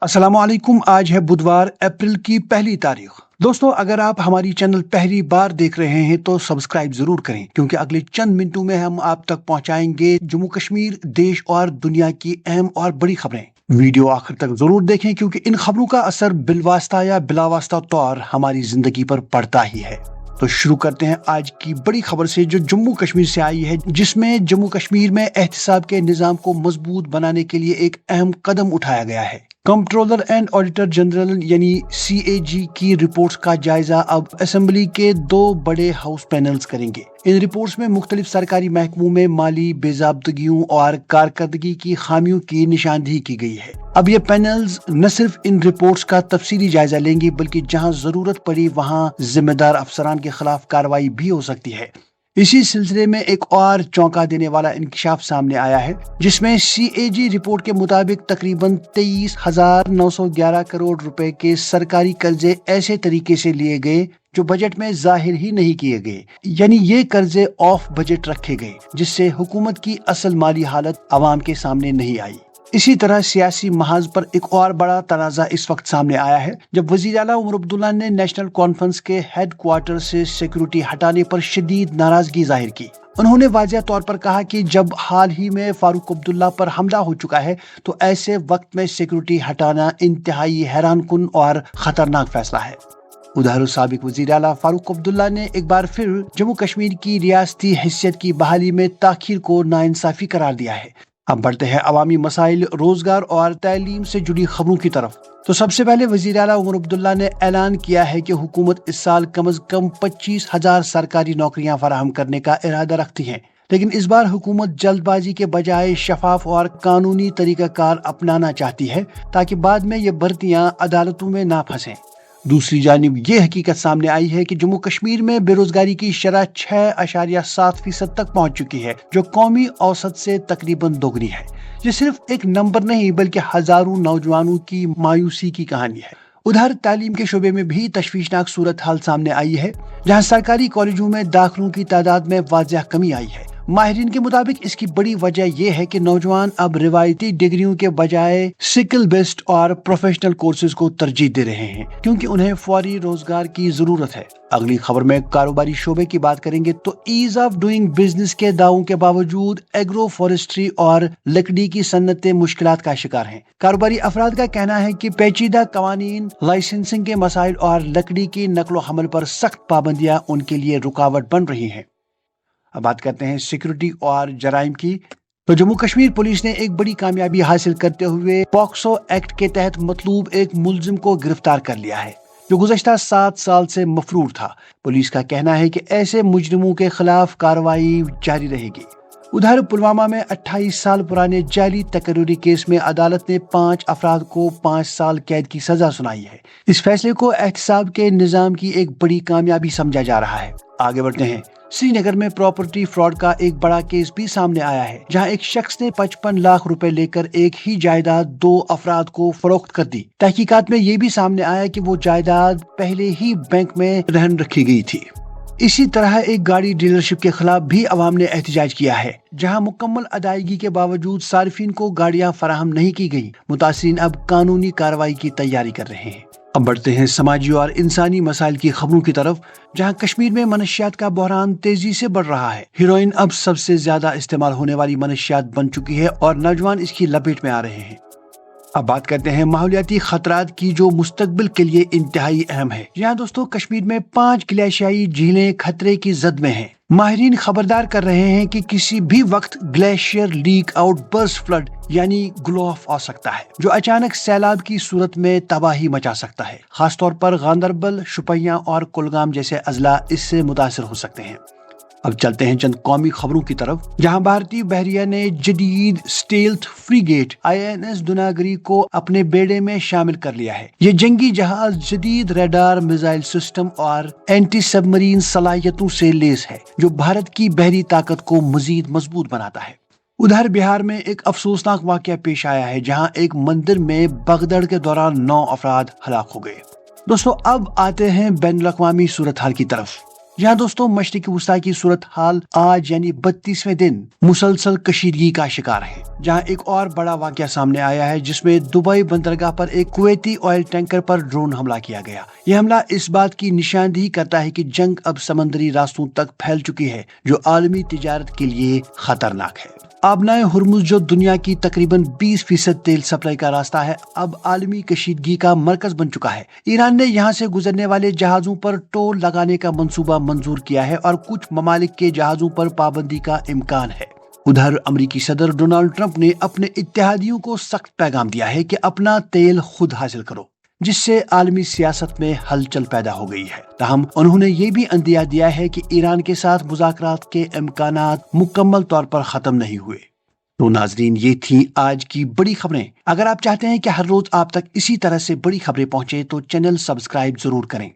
अस्सलाम वालेकुम। आज है बुधवार, अप्रैल की 1 तारीख। दोस्तों, अगर आप हमारी चैनल पहली बार देख रहे हैं तो सब्सक्राइब जरूर करें, क्योंकि अगले चंद मिनटों में हम आप तक पहुंचाएंगे जम्मू कश्मीर, देश और दुनिया की अहम और बड़ी खबरें। वीडियो आखिर तक जरूर देखें, क्योंकि इन खबरों का असर बिलवास्ता या बिलावास्ता तौर हमारी जिंदगी पर पड़ता ही है। तो शुरू करते हैं आज की बड़ी खबर से, जो जम्मू कश्मीर से आई है, जिसमें जम्मू कश्मीर में एहतिसाब के निजाम को मजबूत बनाने के लिए एक अहम कदम उठाया गया है। कंट्रोलर एंड ऑडिटर जनरल यानी CAG की रिपोर्ट्स का जायजा अब असेंबली के 2 बड़े हाउस पैनल्स करेंगे। इन रिपोर्ट्स में मुख्तलिफ सरकारी महकमों में माली बेजाब्तगियों और कारकर्दगी की खामियों की निशानदेही की गई है। अब ये पैनल्स न सिर्फ इन रिपोर्ट्स का तफसीली जायजा लेंगे, बल्कि जहां जरूरत पड़ी वहां जिम्मेदार अफसरान के खिलाफ कार्रवाई भी हो सकती है। इसी सिलसिले में एक और चौंका देने वाला इंकशाफ सामने आया है, जिसमें CAG रिपोर्ट के मुताबिक तकरीबन 23,911 करोड़ रुपए के सरकारी कर्जे ऐसे तरीके से लिए गए जो बजट में जाहिर ही नहीं किए गए, यानी ये कर्जे ऑफ बजट रखे गए, जिससे हुकूमत की असल माली हालत आवाम के सामने नहीं आई। इसी तरह सियासी महाज पर एक और बड़ा तनाजा इस वक्त सामने आया है, जब वजीर आला उमर अब्दुल्ला ने नेशनल कॉन्फ्रेंस के हेडक्वार्टर से सिक्योरिटी हटाने पर शदीद नाराजगी जाहिर की। उन्होंने वाज़ेह तौर पर कहा कि जब हाल ही में फारूक अब्दुल्ला पर हमला हो चुका है, तो ऐसे वक्त में सिक्योरिटी हटाना इंतहाई हैरानकुन और खतरनाक फैसला है। उधर साबिक वजीर आला फारूक अब्दुल्ला ने एक बार फिर जम्मू कश्मीर की रियासती हैसियत की बहाली में ताखीर को नाइंसाफी करार दिया है। अब बढ़ते हैं अवामी मसाइल, रोजगार और तालीम से जुड़ी खबरों की तरफ। तो सबसे पहले वजीर आला उमर अब्दुल्ला ने ऐलान किया है कि हुकूमत इस साल कम से कम 25,000 सरकारी नौकरियां फराहम करने का इरादा रखती है, लेकिन इस बार हुकूमत जल्दबाजी के बजाय शफाफ और कानूनी तरीकाकार अपनाना चाहती है, ताकि बाद में ये भर्तियां अदालतों में ना फंसें। दूसरी जानिब ये हकीकत सामने आई है कि जम्मू कश्मीर में बेरोजगारी की शरह 6.7% तक पहुंच चुकी है, जो कौमी औसत से तकरीबन दोगुनी है। ये सिर्फ एक नंबर नहीं, बल्कि हजारों नौजवानों की मायूसी की कहानी है। उधर तालीम के शोबे में भी तशवीशनाक सूरत हाल सामने आई है, जहां सरकारी कॉलेजों में दाखिलों की तादाद में वाज़ेह कमी आई है। माहिरीन के मुताबिक इसकी बड़ी वजह यह है कि नौजवान अब रिवायती डिग्रियों के बजाय स्किल बेस्ड और प्रोफेशनल कोर्सेज को तरजीह दे रहे हैं, क्योंकि उन्हें फौरी रोजगार की जरूरत है। अगली खबर में कारोबारी शोबे की बात करेंगे, तो ईज ऑफ डूइंग बिजनेस के दावों के बावजूद एग्रो फॉरेस्ट्री और लकड़ी की सन्नतें मुश्किलात का शिकार हैं। कारोबारी अफराद का कहना है कि पेचीदा कवानीन, लाइसेंसिंग के मसाइल और लकड़ी की नकलो हमल पर सख्त पाबंदियां उनके लिए रुकावट बन रही हैं। अब बात करते हैं सिक्योरिटी और जराइम की। तो जम्मू कश्मीर पुलिस ने एक बड़ी कामयाबी हासिल करते हुए पॉक्सो एक्ट के तहत मतलूब एक मुलजिम को गिरफ्तार कर लिया है, जो गुज़श्ता 7 साल से मफरूर था। पुलिस का कहना है कि ऐसे मुजरिमों के खिलाफ कार्रवाई जारी रहेगी। उधर पुलवामा में 28 साल पुराने जाली तकरीरी केस में अदालत ने 5 अफराद को 5 साल कैद की सजा सुनाई है। इस फैसले को एहतिसाब के निजाम की एक बड़ी कामयाबी समझा जा रहा है। आगे बढ़ते हैं। श्रीनगर में प्रॉपर्टी फ्रॉड का एक बड़ा केस भी सामने आया है, जहां एक शख्स ने 55 लाख रुपए लेकर एक ही जायदाद 2 अफराद को फरोख्त कर दी। तहकीकात में ये भी सामने आया कि वो जायदाद पहले ही बैंक में रहन रखी गई थी। इसी तरह एक गाड़ी डीलरशिप के खिलाफ भी अवाम ने एहतजाज किया है, जहां मुकम्मल अदायगी के बावजूद सार्फिन को गाड़ियां फराहम नहीं की गई। मुतासिरीन अब कानूनी कार्रवाई की तैयारी कर रहे हैं। अब बढ़ते हैं समाजी और इंसानी मसाइल की खबरों की तरफ, जहां कश्मीर में मनशियात का बहरान तेजी से बढ़ रहा है। हीरोइन अब सबसे ज्यादा इस्तेमाल होने वाली मनशियात बन चुकी है और नौजवान इसकी लपेट में आ रहे हैं। अब बात करते हैं माहौलियाती खतरात की, जो मुस्तकबिल के लिए इंतहाई अहम है। यहाँ दोस्तों, कश्मीर में 5 ग्लेशियाई झीलें खतरे की जद में हैं। माहिरीन खबरदार कर रहे हैं कि किसी भी वक्त glacier leak out, burst flood यानी ग्लो ऑफ आ सकता है, जो अचानक सैलाब की सूरत में तबाही मचा सकता है। खासतौर पर गांदरबल, शुपियां और कुलगाम जैसे अजला इससे मुतासिर हो सकते हैं। अब चलते हैं चंद कौमी खबरों की तरफ, जहां भारतीय बहरिया ने जदीद स्टेल्थ फ्रीगेट INS दुनागरी को अपने बेड़े में शामिल कर लिया है। ये जंगी जहाज जदीद रडार, मिसाइल सिस्टम और एंटी सबमरीन सलाहियतों से लेस है, जो भारत की बहरी ताकत को मजीद मजबूत बनाता है। उधर बिहार में एक अफसोसनाक वाकया पेश आया है, जहां एक मंदिर में भगदड़ के दौरान 9 अफराद हलाक हो गए। दोस्तों, अब आते हैं बैनुल अक़वामी सूरत हाल की तरफ। जहाँ दोस्तों मशरिकी वस्ता की सूरत हाल आज यानी 32वें दिन मुसलसल कशीदगी का शिकार है, जहाँ एक और बड़ा वाकया सामने आया है जिसमें दुबई बंदरगाह पर एक कुवैती ऑयल टैंकर पर ड्रोन हमला किया गया। यह हमला इस बात की निशानदेही करता है कि जंग अब समंदरी रास्तों तक फैल चुकी है, जो आलमी तिजारत के लिए खतरनाक है। आबनाए हुर्मुज, जो दुनिया की तकरीबन 20% तेल सप्लाई का रास्ता है, अब आलमी कशीदगी का मरकज बन चुका है। ईरान ने यहाँ से गुजरने वाले जहाजों पर टोल लगाने का मंसूबा मंजूर किया है और कुछ ममालिक के जहाजों पर पाबंदी का इम्कान है। उधर अमेरिकी सदर डोनाल्ड ट्रंप ने अपने इत्तेहादियों को सख्त पैगाम दिया है कि अपना तेल खुद हासिल करो, जिससे आलमी सियासत में हलचल पैदा हो गई है। ताहम उन्होंने ये भी अंदिया दिया है कि ईरान के साथ मुज़ाकरात के इम्कानात मुकम्मल तौर पर खत्म नहीं हुए। तो नाजरीन, ये थी आज की बड़ी खबरें। अगर आप चाहते हैं कि हर रोज आप तक इसी तरह से बड़ी खबरें पहुंचे तो चैनल सब्सक्राइब जरूर करें।